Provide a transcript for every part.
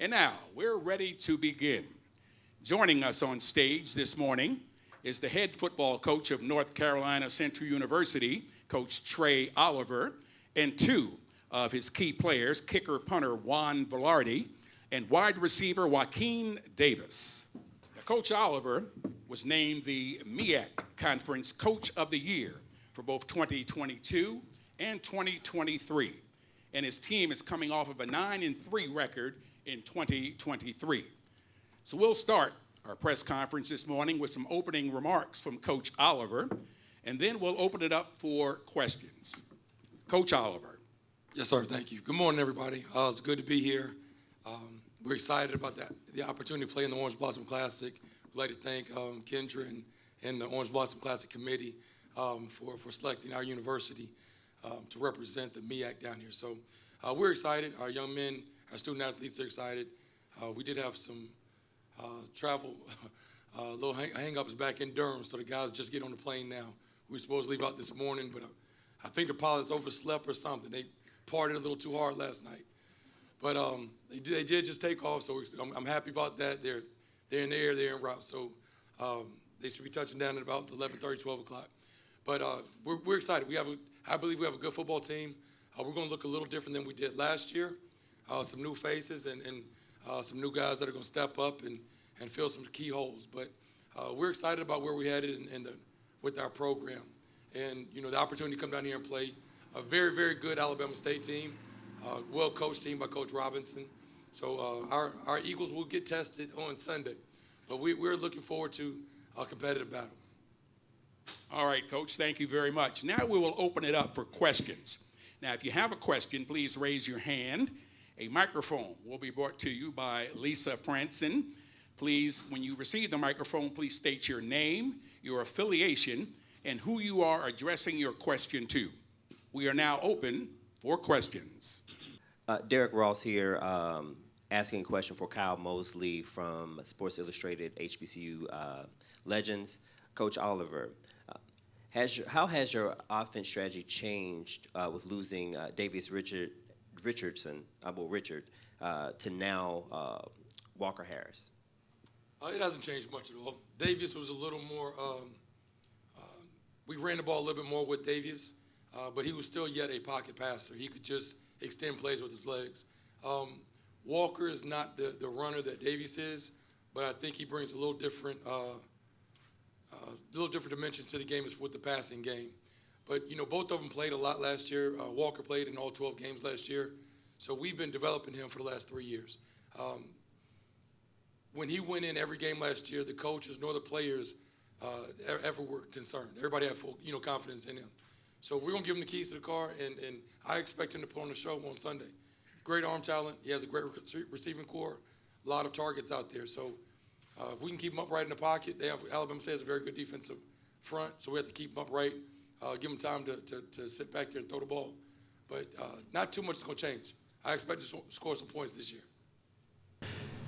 And now, we're ready to begin. Joining us on stage this morning is the head football coach of North Carolina Central University, Coach Trei Oliver, and two of his key players, kicker punter Juan Velarde and wide receiver Joaquin Davis. Now, Coach Oliver was named the MEAC Conference Coach of the Year for both 2022 and 2023. And his team is coming off of a 9-3 record in 2023. So we'll start our press conference this morning with some opening remarks from Coach Oliver, and then we'll open it up for questions. Coach Oliver. Yes, sir. Thank you. Good morning, everybody. It's good to be here. We're excited about the opportunity to play in the Orange Blossom Classic. We'd like to thank Kendra and the Orange Blossom Classic Committee for selecting our university to represent the MEAC down here. So we're excited. Our young men, our student athletes are excited. We did have some travel, little hang-ups back in Durham, so the guys just get on the plane now. We were supposed to leave out this morning, but I think the pilots overslept or something. They partied a little too hard last night. But they did just take off, so I'm happy about that. They're in the air, they're en route, so they should be touching down at about 11:30, 12 o'clock. But we're excited. I believe we have a good football team. We're going to look a little different than we did last year. Some new faces and some new guys that are going to step up and fill some key holes. But we're excited about where we're headed with our program. And, the opportunity to come down here and play a very, very good Alabama State team, well-coached team by Coach Robinson. So our Eagles will get tested on Sunday. But we're looking forward to a competitive battle. All right, Coach, thank you very much. Now we will open it up for questions. Now, if you have a question, please raise your hand. A microphone will be brought to you by Lisa Franson. Please, when you receive the microphone, please state your name, your affiliation, and who you are addressing your question to. We are now open for questions. Derek Ross here, asking a question for Kyle Mosley from Sports Illustrated HBCU Legends. Coach Oliver, how has your offense strategy changed with losing Richard to now Walker Harris? It hasn't changed much at all. Davis was a little more, we ran the ball a little bit more with Davis, but he was still yet a pocket passer. He could just extend plays with his legs. Walker is not the runner that Davis is, but I think he brings a little different dimensions to the game with the passing game. But, both of them played a lot last year. Walker played in all 12 games last year. So we've been developing him for the last 3 years. When he went in every game last year, the coaches nor the players ever were concerned. Everybody had full, confidence in him. So we're going to give him the keys to the car, and I expect him to put on the show on Sunday. Great arm talent. He has a great receiving core, a lot of targets out there. So if we can keep him upright in the pocket, Alabama State has a very good defensive front, so we have to keep him upright, give him time to sit back there and throw the ball. But not too much is going to change. I expect to score some points this year.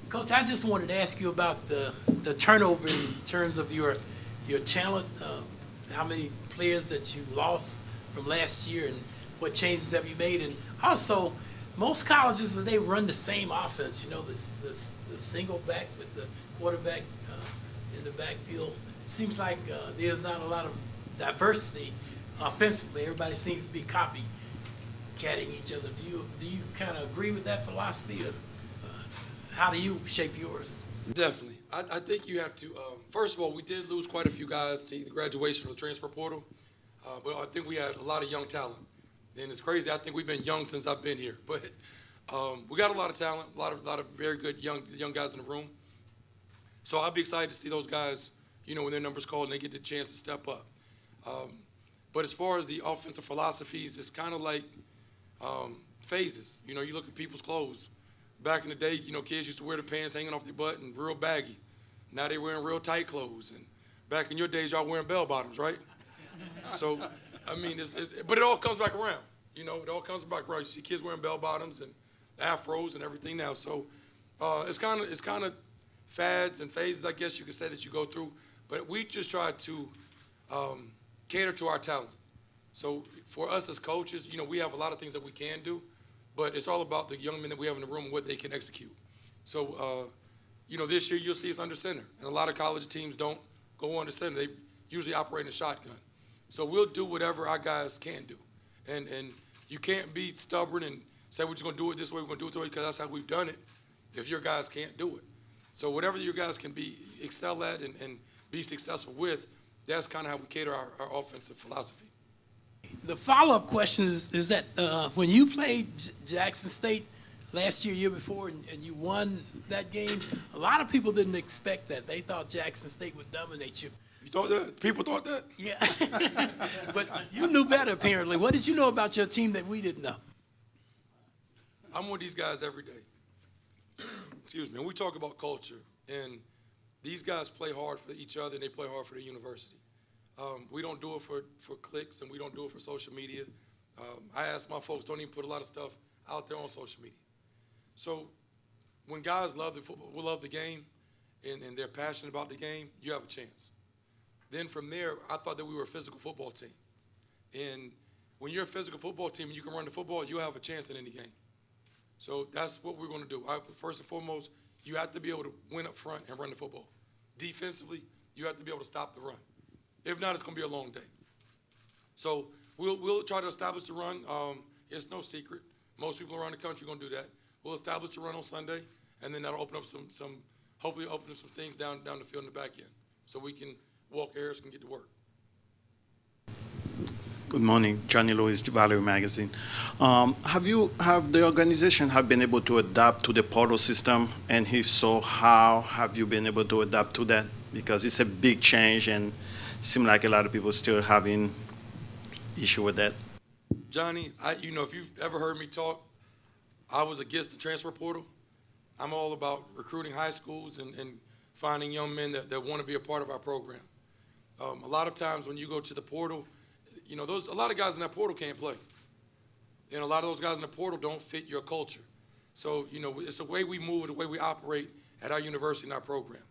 Coach, I just wanted to ask you about the turnover in terms of your talent, how many players that you lost from last year and what changes have you made. And also, most colleges, they run the same offense, the single back with the quarterback in the backfield. It seems like there's not a lot of diversity offensively. Everybody seems to be copycatting each other. Do you kind of agree with that philosophy, or how do you shape yours? Definitely. I think you have to, first of all, we did lose quite a few guys to the graduation of the transfer portal, but I think we had a lot of young talent. And it's crazy, I think we've been young since I've been here, but we got a lot of talent, a lot of very good young guys in the room. So I'll be excited to see those guys, when their number's called and they get the chance to step up. But as far as the offensive philosophies, it's kind of like phases. You look at people's clothes. Back in the day, kids used to wear the pants hanging off their butt and real baggy. Now they're wearing real tight clothes. And back in your days, y'all wearing bell bottoms, right? So, but it all comes back around. It all comes back around. You see kids wearing bell bottoms and afros and everything now. So it's kind of fads and phases, I guess you could say, that you go through. But we just try to cater to our talent. So for us as coaches, we have a lot of things that we can do, but it's all about the young men that we have in the room and what they can execute. So, this year you'll see us under center. And a lot of college teams don't go under center. They usually operate in a shotgun. So we'll do whatever our guys can do. And you can't be stubborn and say we're just going to do it this way, we're going to do it this way, because that's how we've done it if your guys can't do it. So whatever your guys can excel at and be successful with, that's kind of how we cater our offensive philosophy. The follow-up question is that when you played Jackson State last year before, and you won that game, a lot of people didn't expect that. They thought Jackson State would dominate you. You thought that? People thought that? Yeah. But you knew better, apparently. What did you know about your team that we didn't know? I'm with these guys every day. Excuse me. And we talk about culture, and these guys play hard for each other, and they play hard for the university. We don't do it for clicks, and we don't do it for social media. I ask my folks, don't even put a lot of stuff out there on social media. So when guys love the football, we love the game, and they're passionate about the game, you have a chance. Then from there, I thought that we were a physical football team. And when you're a physical football team and you can run the football, you have a chance in any game. So that's what we're going to do. First and foremost, you have to be able to win up front and run the football. Defensively, you have to be able to stop the run. If not, it's going to be a long day. So we'll try to establish the run. It's no secret. Most people around the country are going to do that. We'll establish the run on Sunday, and then that'll open up hopefully open up some things down the field in the back end, so we can Walker Harris can get to work. Good morning, Johnny Lewis, Valerie Magazine. Have the organization been able to adapt to the portal system, and if so, how have you been able to adapt to that? Because it's a big change, and it seems like a lot of people still having issue with that. Johnny, if you've ever heard me talk, I was against the transfer portal. I'm all about recruiting high schools and finding young men that want to be a part of our program. A lot of times when you go to the portal, a lot of guys in that portal can't play. And a lot of those guys in the portal don't fit your culture. So, it's the way we move, the way we operate at our university and our program.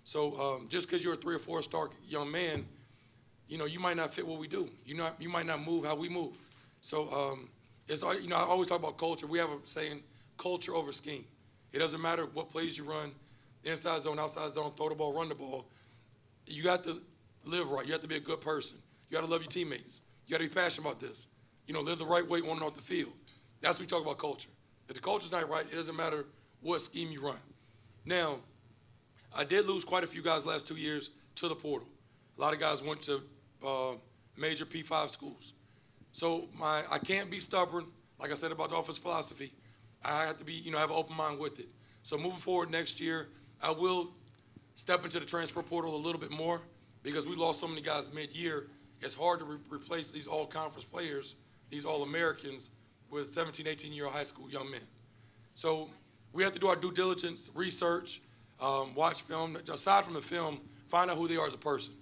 So just because you're a 3 or 4 star young man, you might not fit what we do. You might not move how we move. So, I always talk about culture. We have a saying, culture over scheme. It doesn't matter what plays you run, inside zone, outside zone, throw the ball, run the ball. You got to live right. You have to be a good person. You got to love your teammates. You got to be passionate about this. Live the right way on and off the field. That's what we talk about culture. If the culture's not right, it doesn't matter what scheme you run. Now, I did lose quite a few guys last 2 years to the portal. A lot of guys went to major P5 schools. So I can't be stubborn, like I said about the offensive philosophy. I have to be, have an open mind with it. So moving forward next year, I will step into the transfer portal a little bit more because we lost so many guys mid-year. It's hard to replace these all-conference players, these all-Americans, with 17, 18-year-old high school young men. So we have to do our due diligence, research, watch film. Aside from the film, find out who they are as a person.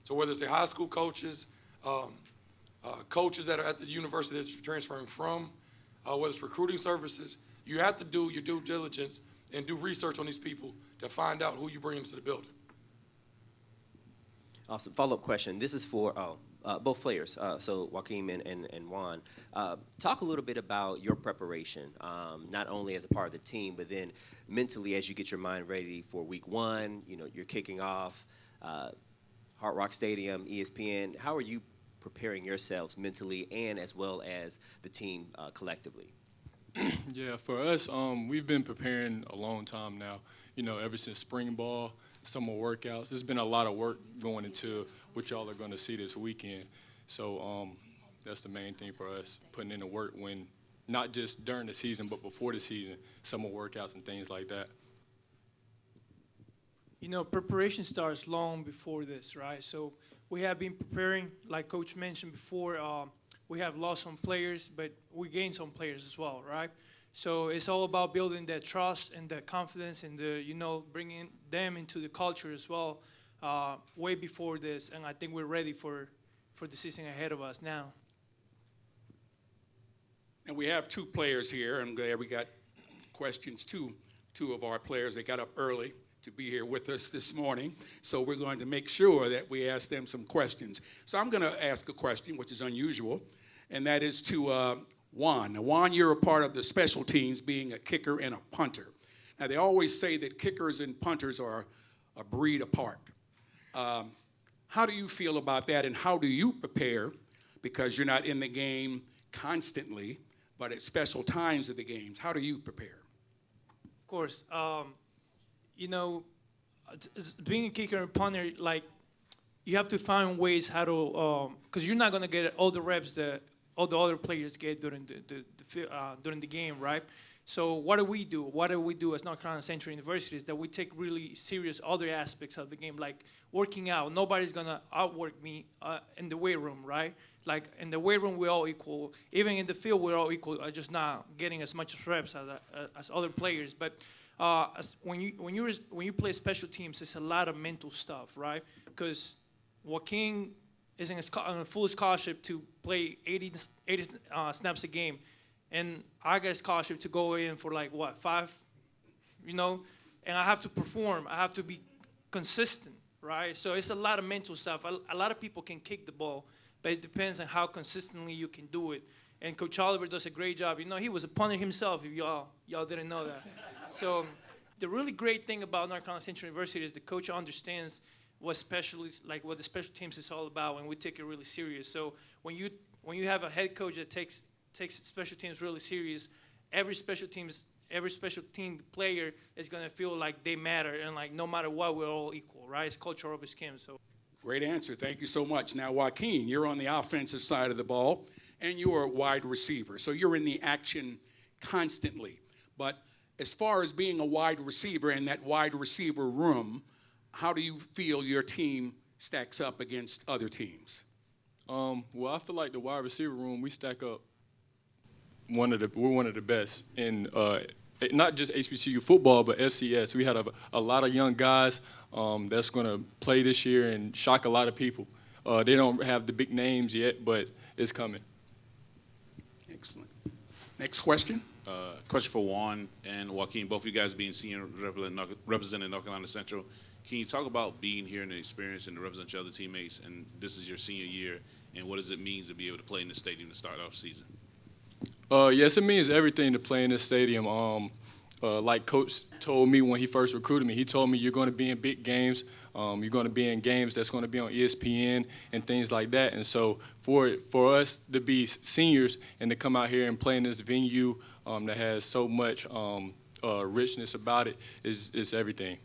So whether it's the high school coaches, coaches that are at the university that you're transferring from, whether it's recruiting services, you have to do your due diligence and do research on these people to find out who you bring into the building. Awesome. Follow-up question. This is for both players, so Joaquin and Juan. Talk a little bit about your preparation, not only as a part of the team, but then mentally as you get your mind ready for week 1. You're kicking off Hard Rock Stadium, ESPN. How are you preparing yourselves mentally and as well as the team collectively? Yeah, for us, we've been preparing a long time now, ever since spring ball, summer workouts. There's been a lot of work going into what y'all are going to see this weekend. So that's the main thing for us, putting in the work when, not just during the season, but before the season, summer workouts and things like that. Preparation starts long before this, right? So we have been preparing, like Coach mentioned before. We have lost some players, but we gained some players as well, right? So it's all about building that trust and that confidence and bringing them into the culture as well way before this. And I think we're ready for the season ahead of us now. And we have 2 players here. I'm glad we got questions to 2 of our players. They got up early to be here with us this morning. So we're going to make sure that we ask them some questions. So I'm going to ask a question, which is unusual, and that is to Juan. Now, Juan, you're a part of the special teams, being a kicker and a punter. Now, they always say that kickers and punters are a breed apart. How do you feel about that, and how do you prepare, because you're not in the game constantly, but at special times of the games? How do you prepare? Of course, you know, being a kicker and punter, like, you have to find ways how to, because you're not gonna get all the reps that all the other players get during the game, right? So what do we do? What do we do as North Carolina Central University is that we take really serious other aspects of the game, like working out. Nobody's gonna outwork me in the weight room, right? Like in the weight room, we're all equal. Even in the field, we're all equal. Just not getting as much reps as other players. But when you play special teams, it's a lot of mental stuff, right? Because Joaquin is on a full scholarship to play 80 snaps a game. And I got a scholarship to go in for like, what, 5? You know? And I have to perform. I have to be consistent, right? So it's a lot of mental stuff. A lot of people can kick the ball, but it depends on how consistently you can do it. And Coach Oliver does a great job. You know, he was a punter himself, if y'all didn't know that. So the really great thing about North Carolina Central University is the coach understands what the special teams is all about, and we take it really serious. So when you have a head coach that takes special teams really serious, every special team player is gonna feel like they matter, and like no matter what, we're all equal, right? It's culture over skin. So Great answer. Thank you so much. Now, Joaquin, you're on the offensive side of the ball, and you're a wide receiver, so you're in the action constantly. But as far as being a wide receiver in that wide receiver room, how do you feel your team stacks up against other teams? Well, I feel like the wide receiver room, we stack up. We're one of the best in not just HBCU football, but FCS. We had a lot of young guys that's going to play this year and shock a lot of people. They don't have the big names yet, but it's coming. Excellent. Next question. Question for Juan and Joaquin, both of you guys being senior representing North Carolina Central. Can you talk about being here and the experience and to represent your other teammates, and this is your senior year, and what does it mean to be able to play in the stadium to start off season? Yes, it means everything to play in this stadium. Like Coach told me when he first recruited me, he told me you're going to be in big games. You're going to be in games that's going to be on ESPN and things like that. And so for us to be seniors and to come out here and play in this venue that has so much richness about it is everything.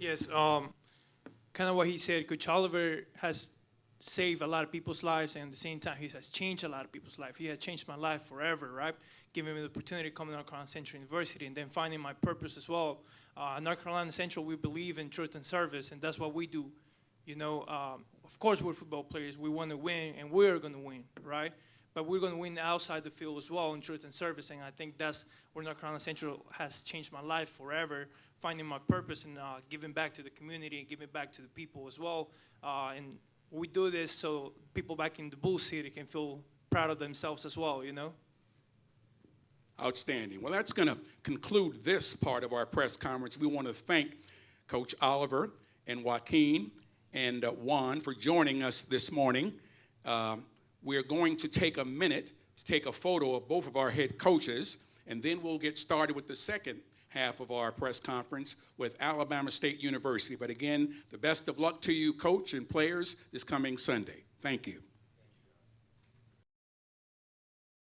yes, kind of what he said. Coach Oliver has saved a lot of people's lives, and at the same time, he has changed a lot of people's life. He has changed my life forever, right? Giving me the opportunity to come to North Carolina Central University, and then finding my purpose as well. North Carolina Central, we believe in truth and service, and that's what we do. You know, of course, we're football players. We want to win, and we're going to win, right? But we're going to win outside the field as well in truth and service, and I think that's where North Carolina Central has changed my life forever, finding my purpose and giving back to the community and giving back to the people as well. And we do this so people back in the Bull City can feel proud of themselves as well, you know? Outstanding. Well, that's going to conclude this part of our press conference. We want to thank Coach Oliver and Joaquin and Juan for joining us this morning. We're going to take a minute to take a photo of both of our head coaches, and then we'll get started with the second half of our press conference with Alabama State University. But again, the best of luck to you, coach and players, this coming Sunday. Thank you.